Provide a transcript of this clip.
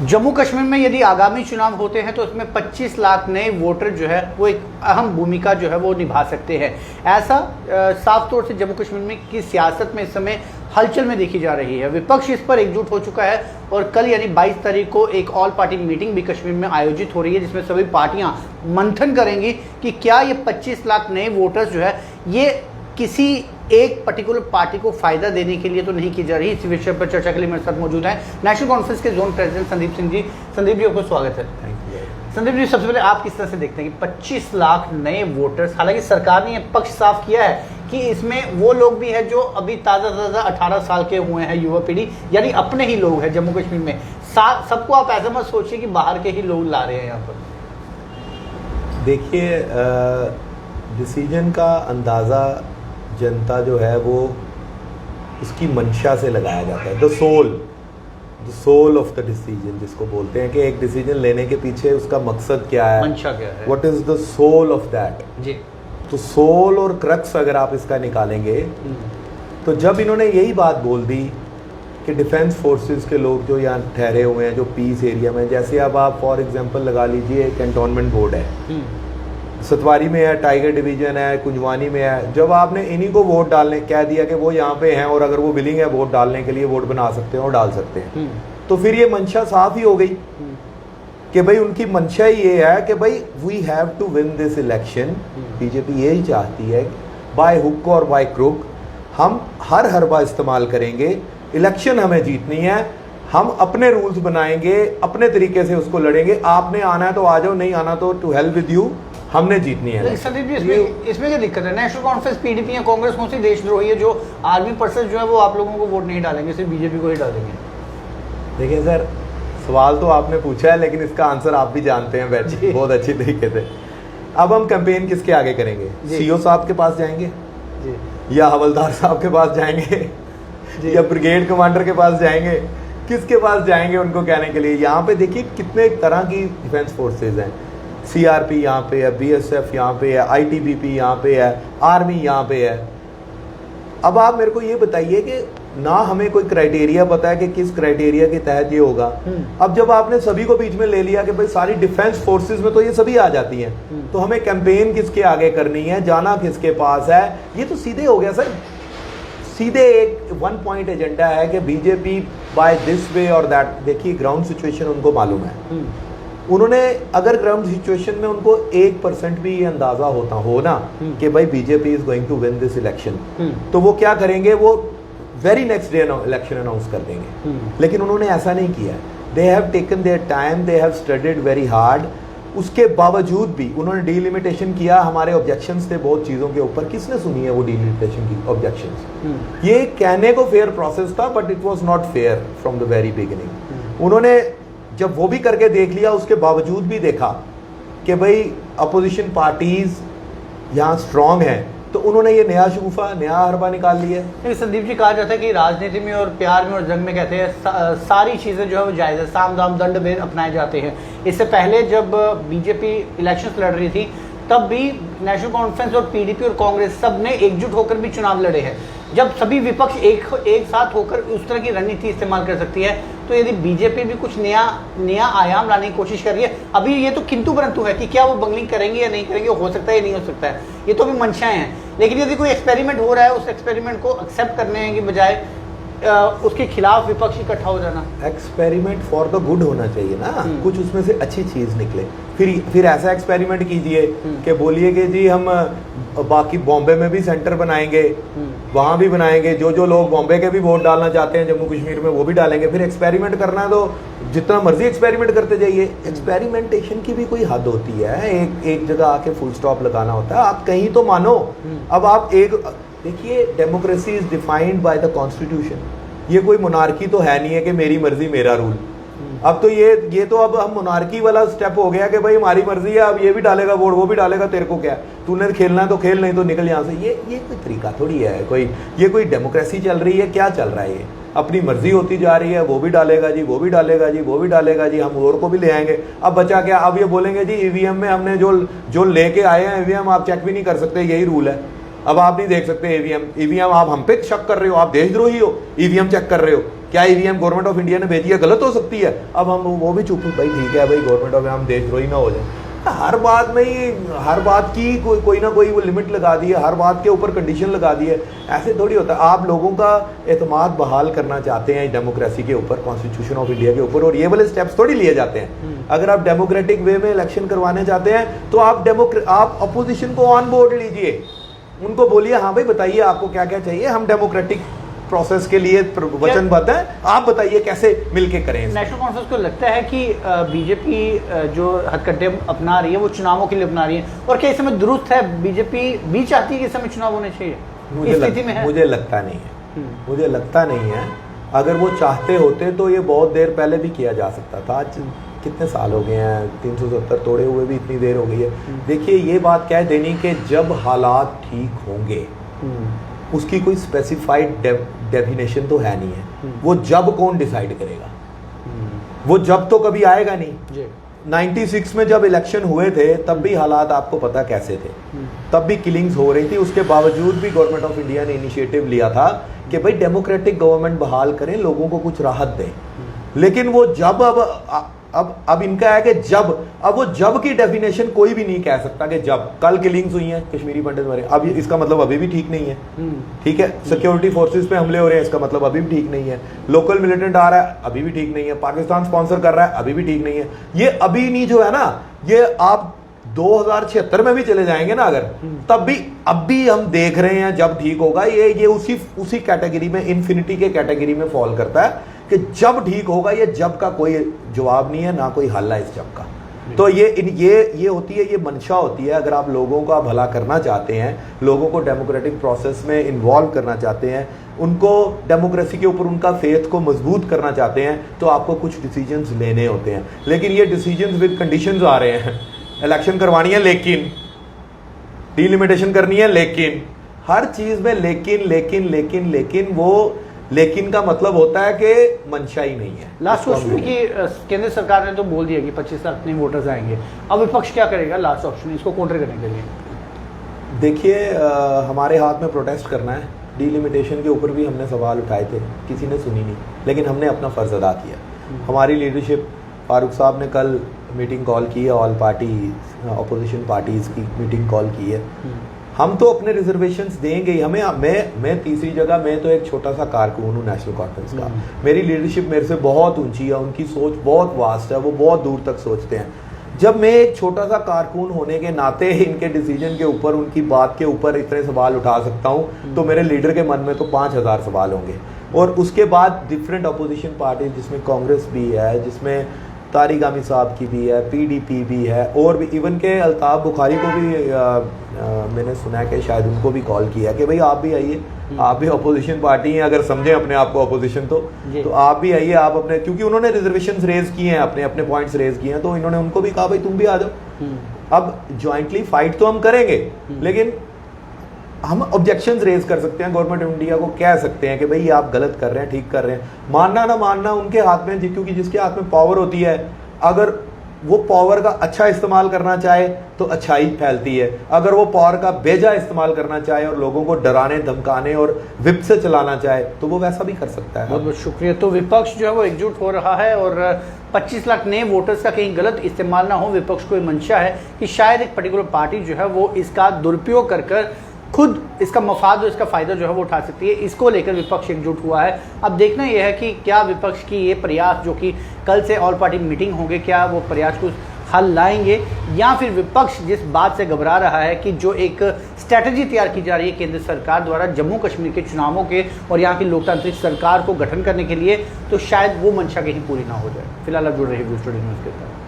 जम्मू कश्मीर में यदि आगामी चुनाव होते हैं तो उसमें 25 लाख नए वोटर जो है वो एक अहम भूमिका जो है वो निभा सकते हैं। ऐसा साफ तौर से जम्मू कश्मीर में की सियासत में इस समय हलचल में देखी जा रही है। विपक्ष इस पर एकजुट हो चुका है और कल यानी 22 तारीख को एक ऑल पार्टी मीटिंग भी कश्मीर में आयोजित हो रही है, जिसमें सभी पार्टियां मंथन करेंगी कि क्या ये 25 लाख नए वोटर्स जो है ये किसी एक पर्टिकुलर पार्टी को फायदा देने के लिए तो नहीं की जा रही। इस विषय पर चर्चा के लिए मेरे साथ मौजूद हैं नेशनल कॉन्फ्रेंस के जोन प्रेसिडेंट संदीप सिंह जी। संदीप जी, आपको स्वागत है। Thank you. संदीप जी, सबसे पहले आप किस तरह से देखते हैं कि 25 लाख नए वोटर्स, हालांकि सरकार ने यह पक्ष साफ किया है कि इसमें वो लोग भी हैं जो अभी ताज़ा 18 साल के हुए हैं, युवा पीढ़ी, यानी अपने ही लोग हैं जम्मू कश्मीर में। सबको आप ऐसा मत सोचिए कि बाहर के ही लोग ला रहे हैं यहाँ पर। देखिए, डिसीजन का अंदाज़ा जनता जो है वो उसकी मंशा से लगाया जाता है। The soul of the decision जिसको बोलते हैं कि एक डिसीजन लेने के पीछे उसका मकसद क्या है, मंशा क्या है, what is the soul of that जी। तो सोल और क्रक्स अगर आप इसका निकालेंगे तो जब इन्होंने यही बात बोल दी कि डिफेंस फोर्सेस के लोग जो यहाँ ठहरे हुए हैं, जो पीस एरिया में, जैसे अब आप फॉर एग्जांपल लगा लीजिए कैंटोनमेंट बोर्ड है, सतवारी में है, टाइगर डिवीजन है, कुंजवानी में है, जब आपने इन्हीं को वोट डालने कह दिया कि वो यहाँ पे हैं और अगर वो विलिंग है वोट डालने के लिए वोट बना सकते हैं और डाल सकते हैं, तो फिर ये मंशा साफ ही हो गई कि भाई उनकी मंशा ही ये है कि भाई we have to win this election. BJP यही चाहती है बाय हुक और बाय क्रुक हम हर हरबा इस्तेमाल करेंगे, इलेक्शन हमें जीतनी है, हम अपने रूल्स बनाएंगे, अपने तरीके से उसको लड़ेंगे, आपने आना है तो आ जाओ, नहीं आना तो टू हेल्प विद यू, हमने जीतनी है। संदीप जी, इसमें क्या दिक्कत है? नेशनल कॉन्फ्रेंस, पीडीपी या कांग्रेस कौन सी देशद्रोही है जो आर्मी पर्सन जो है वो आप लोगों को वोट नहीं डालेंगे, सिर्फ बीजेपी को ही डालेंगे? देखिए सर, सवाल तो आपने पूछा है लेकिन इसका आंसर आप भी जानते हैं वैसे बहुत अच्छी तरीके से। अब हम कैंपेन किसके आगे करेंगे? सीओ साहब के पास जाएंगे जी, या हवलदार साहब के पास जाएंगे जी, या ब्रिगेड कमांडर के पास जाएंगे? किसके पास जाएंगे उनको कहने के लिए? यहाँ पे देखिए कितने तरह की डिफेंस फोर्सेज हैं, सीआरपी यहाँ पे है, बीएसएफ यहाँ पे है, आईटीबीपी यहाँ पे है, आर्मी यहाँ पे है। अब आप मेरे को ये बताइए कि ना हमें कोई क्राइटेरिया पता है कि किस क्राइटेरिया के तहत ये होगा। अब जब आपने सभी को बीच में ले लिया कि भाई सारी डिफेंस फोर्सेस में तो ये सभी आ जाती हैं, तो हमें कैंपेन किसके आगे करनी है, जाना किसके पास है? ये तो सीधे हो गया सर, सीधे एक वन पॉइंट एजेंडा है कि बीजेपी बाय दिस वे और दैट। देखिए ग्राउंड सिचुएशन उनको मालूम है, उन्होंने अगर ग्राउंड सिचुएशन में उनको 1% भी ये अंदाजा होता हो ना कि भाई BJP is going to win this election, तो वो क्या करेंगे? वो very next day election announce कर देंगे। लेकिन उन्होंने ऐसा नहीं किया। They have taken their time, they have studied very hard. उसके बावजूद भी उन्होंने डिलिमिटेशन किया। हमारे ऑब्जेक्शंस थे बहुत चीज़ों के ऊपर, किसने सुनी है वो डिलिमिटेशन की ऑब्जेक्शंस? ये कहने को फेयर प्रोसेस था but it was not fair from the very beginning. उन्होंने जब वो भी करके देख लिया, उसके बावजूद भी देखा कि भाई अपोजिशन पार्टीज यहाँ स्ट्रांग हैं, तो उन्होंने ये नया शगुफा, नया हरबा निकाल लिया। संदीप जी, कहा जाता है कि राजनीति में और प्यार में और जंग में कहते हैं सारी चीज़ें जो है वो जायज़ है, साम दाम दंड भेद अपनाए जाते हैं। इससे पहले जब बीजेपी इलेक्शंस लड़ रही थी तब भी नेशनल कॉन्फ्रेंस और पीडीपी और कांग्रेस सब ने एकजुट होकर भी चुनाव लड़े हैं। जब सभी विपक्ष एक साथ होकर उस तरह की रणनीति इस्तेमाल कर सकती है, तो यदि बीजेपी भी कुछ नया आयाम लाने की कोशिश कर रही है, अभी ये तो किंतु परंतु है कि क्या वो बंगलिंग करेंगे या नहीं करेंगे, हो सकता है या नहीं हो सकता है, ये तो अभी मंशाएं हैं। लेकिन यदि कोई एक्सपेरिमेंट हो रहा है, उस एक्सपेरिमेंट को एक्सेप्ट करने की बजाय उसके खिलाफ विपक्ष इकट्ठा हो जाना। एक्सपेरिमेंट फॉर द गुड होना चाहिए ना, कुछ उसमें से अच्छी चीज निकले। फिर ऐसा एक्सपेरिमेंट कीजिए कि बोलिए कि जी हम बाकी बॉम्बे में भी सेंटर बनाएंगे, वहां भी बनाएंगे, जो लोग बॉम्बे के भी वोट डालना चाहते हैं जम्मू कश्मीर में वो भी डालेंगे। फिर एक्सपेरिमेंट करना है तो जितना मर्जी एक्सपेरिमेंट करते जाइए। एक्सपेरिमेंटेशन की भी कोई हद होती है, एक जगह आके फुल स्टॉप लगाना होता है। आप कहीं तो मानो। अब आप देखिए, democracy is defined by the constitution. ये कोई मोनार्की तो है नहीं है कि मेरी मर्जी मेरा रूल। अब तो ये तो अब हम मोनार्की वाला स्टेप हो गया कि भाई हमारी मर्जी है, अब ये भी डालेगा वोट, वो भी डालेगा, तेरे को क्या, तूने खेलना है तो खेल, नहीं तो निकल यहाँ से। ये कोई तरीका थोड़ी है, ये कोई डेमोक्रेसी चल रही है? क्या चल रहा है? ये अपनी मर्जी होती जा रही है, वो भी डालेगा जी, वो भी डालेगा जी, वो भी डालेगा जी, हम और को भी ले आएंगे। अब बचा क्या? अब ये बोलेंगे जी ईवीएम में हमने जो लेके आए हैं ईवीएम आप चेक भी नहीं कर सकते, यही रूल है। अब आप नहीं देख सकते ईवीएम आप हम पे शक कर रहे हो, आप देशद्रोही हो, ईवीएम चेक कर रहे हो। क्या ईवीएम गवर्नमेंट ऑफ इंडिया ने भेजी है गलत हो सकती है? अब हम वो भी चुप, भाई ठीक है भाई, गवर्नमेंट ऑफ, हम देशद्रोही ना हो जाए। हर बात में ही हर बात की कोई ना कोई वो लिमिट लगा दी है, हर बात के ऊपर कंडीशन लगा दी है, ऐसे थोड़ी होता है। आप लोगों का एतमाद बहाल करना चाहते हैं डेमोक्रेसी के ऊपर, कॉन्स्टिट्यूशन ऑफ इंडिया के ऊपर, और ये वाले स्टेप्स थोड़ी लिए जाते हैं। अगर आप डेमोक्रेटिक वे में इलेक्शन करवाने चाहते हैं तो आप अपोजिशन को ऑन बोर्ड लीजिए, उनको बोलिए हाँ भाई बताइए आपको क्या क्या चाहिए, हम डेमोक्रेटिक प्रोसेस के लिए वचनबद्ध है, आप बताइए कैसे मिलके करें। नेशनल कॉन्फ्रेंस को लगता है कि बीजेपी जो हथकंडे अपना रही है वो चुनावों के लिए अपना रही है, और क्या इस समय दुरुस्त है? बीजेपी भी चाहती है कि इस समय चुनाव होने चाहिए? मुझे लगता नहीं है, मुझे लगता नहीं है। अगर वो चाहते होते तो ये बहुत देर पहले भी किया जा सकता था। आज कितने साल हो गए हैं, 370 तोड़े हुए भी इतनी देर हो गई है। देखिए ये बात कह देनी कि जब हालात ठीक होंगे, उसकी कोई स्पेसिफाइड डेफिनेशन तो है नहीं है। वो जब कौन डिसाइड करेगा? वो जब तो कभी आएगा नहीं। 96 में जब इलेक्शन हुए थे तब भी हालात आपको पता कैसे थे, तब भी किलिंग्स हो रही थी, उसके बावजूद भी गवर्नमेंट ऑफ इंडिया ने इनिशिएटिव लिया था कि भाई डेमोक्रेटिक गवर्नमेंट बहाल करें, लोगों को कुछ राहत दें। लेकिन वो जब अब इनका है कि जब, अब वो जब की डेफिनेशन कोई भी नहीं कह सकता कि जब कल किलिंग्स हुई हैं कश्मीरी पंडित मरे, अब इसका मतलब अभी भी ठीक नहीं है। ठीक है, सिक्योरिटी फोर्सेस पे हमले हो रहे हैं, इसका मतलब अभी भी ठीक नहीं है। लोकल मिलिटेंट आ रहा है, अभी भी ठीक नहीं है। पाकिस्तान स्पॉन्सर कर रहा है, अभी भी ठीक नहीं है। ये अभी नहीं जो है ना, ये आप 2076 में भी चले जाएंगे ना अगर, तब भी अब भी हम देख रहे हैं जब ठीक होगा। ये उसी कैटेगरी में, इन्फिनिटी के कैटेगरी में फॉल करता है कि जब ठीक होगा। ये जब का कोई जवाब नहीं है, ना कोई हल है इस जब का। तो ये होती है, ये मंशा होती है। अगर आप लोगों का भला करना चाहते हैं, लोगों को डेमोक्रेटिक प्रोसेस में इन्वॉल्व करना चाहते हैं, उनको डेमोक्रेसी के ऊपर उनका फेथ को मजबूत करना चाहते हैं, तो आपको कुछ डिसीजंस लेने होते हैं। लेकिन ये डिसीजंस विद कंडीशंस आ रहे हैं। इलेक्शन करवानी है लेकिन, डिलिमिटेशन करनी है लेकिन, हर चीज में लेकिन वो लेकिन का मतलब होता है कि मंशा ही नहीं है। लास्ट क्वेश्चन कि केंद्र सरकार ने तो बोल दिया कि 25 लाख नए वोटर्स आएंगे, अब विपक्ष क्या करेगा? लास्ट ऑप्शन इसको काउंटर करने के लिए। देखिए हमारे हाथ में प्रोटेस्ट करना है। डिलिमिटेशन के ऊपर भी हमने सवाल उठाए थे, किसी ने सुनी नहीं, लेकिन हमने अपना फर्ज अदा किया। हमारी लीडरशिप, फारूक साहब ने कल मीटिंग कॉल की है, ऑल पार्टी अपोजिशन पार्टीज की मीटिंग कॉल की है। हम तो अपने रिजर्वेशंस देंगे ही। मैं तीसरी जगह, मैं तो एक छोटा सा कारकुन हूँ नेशनल कॉन्फ्रेंस का। मेरी लीडरशिप मेरे से बहुत ऊंची है, उनकी सोच बहुत वास्ट है, वो बहुत दूर तक सोचते हैं। जब मैं एक छोटा सा कारकुन होने के नाते इनके डिसीजन के ऊपर, उनकी बात के ऊपर इतने सवाल उठा सकता हूँ, तो मेरे लीडर के मन में तो 5000 सवाल होंगे। और उसके बाद डिफरेंट अपोजिशन पार्टी, जिसमें कांग्रेस भी है, जिसमें तारिक आमी साहब की भी है, पीडीपी भी है, और भी इवन के अल्ताफ बुखारी को भी मैंने सुना है कि शायद उनको भी कॉल किया कि भाई आप भी आइए, आप भी अपोजिशन पार्टी हैं, अगर समझें अपने आप को अपोजिशन तो आप भी आइए, आप अपने, क्योंकि उन्होंने रिजर्वेशंस रेज किए हैं, अपने पॉइंट्स रेज किए हैं, तो इन्होंने उनको भी कहा भाई तुम भी आ जाओ। अब ज्वाइंटली फाइट तो हम करेंगे, लेकिन हम ऑब्जेक्शंस रेज कर सकते हैं, गवर्नमेंट ऑफ इंडिया को कह सकते हैं कि भाई आप गलत कर रहे हैं, ठीक कर रहे हैं। मानना ना मानना उनके हाथ में, क्योंकि जिसके हाथ में पावर होती है, अगर वो पावर का अच्छा इस्तेमाल करना चाहे तो अच्छाई फैलती है, अगर वो पावर का बेजा इस्तेमाल करना चाहे और लोगों को डराने धमकाने और विप से चलाना चाहे तो वो वैसा भी कर सकता है। बहुत बहुत शुक्रिया। तो विपक्ष जो है वो एकजुट हो रहा है, और 25 लाख नए वोटर्स का कहीं गलत इस्तेमाल ना हो। विपक्ष को मंशा है कि शायद एक पर्टिकुलर पार्टी जो है वो इसका दुरुपयोग कर खुद इसका मफाद और इसका फ़ायदा जो है वो उठा सकती है। इसको लेकर विपक्ष एकजुट हुआ है। अब देखना यह है कि क्या विपक्ष की ये प्रयास, जो कि कल से ऑल पार्टी मीटिंग होंगे, क्या वो प्रयास को हल लाएंगे, या फिर विपक्ष जिस बात से घबरा रहा है कि जो एक स्ट्रैटेजी तैयार की जा रही है केंद्र सरकार द्वारा जम्मू कश्मीर के चुनावों के और यहाँ की लोकतांत्रिक सरकार को गठन करने के लिए, तो शायद वो मंशा कहीं पूरी ना हो जाए। फिलहाल आप जुड़ रहे हैं स्टूडियो न्यूज़ के साथ।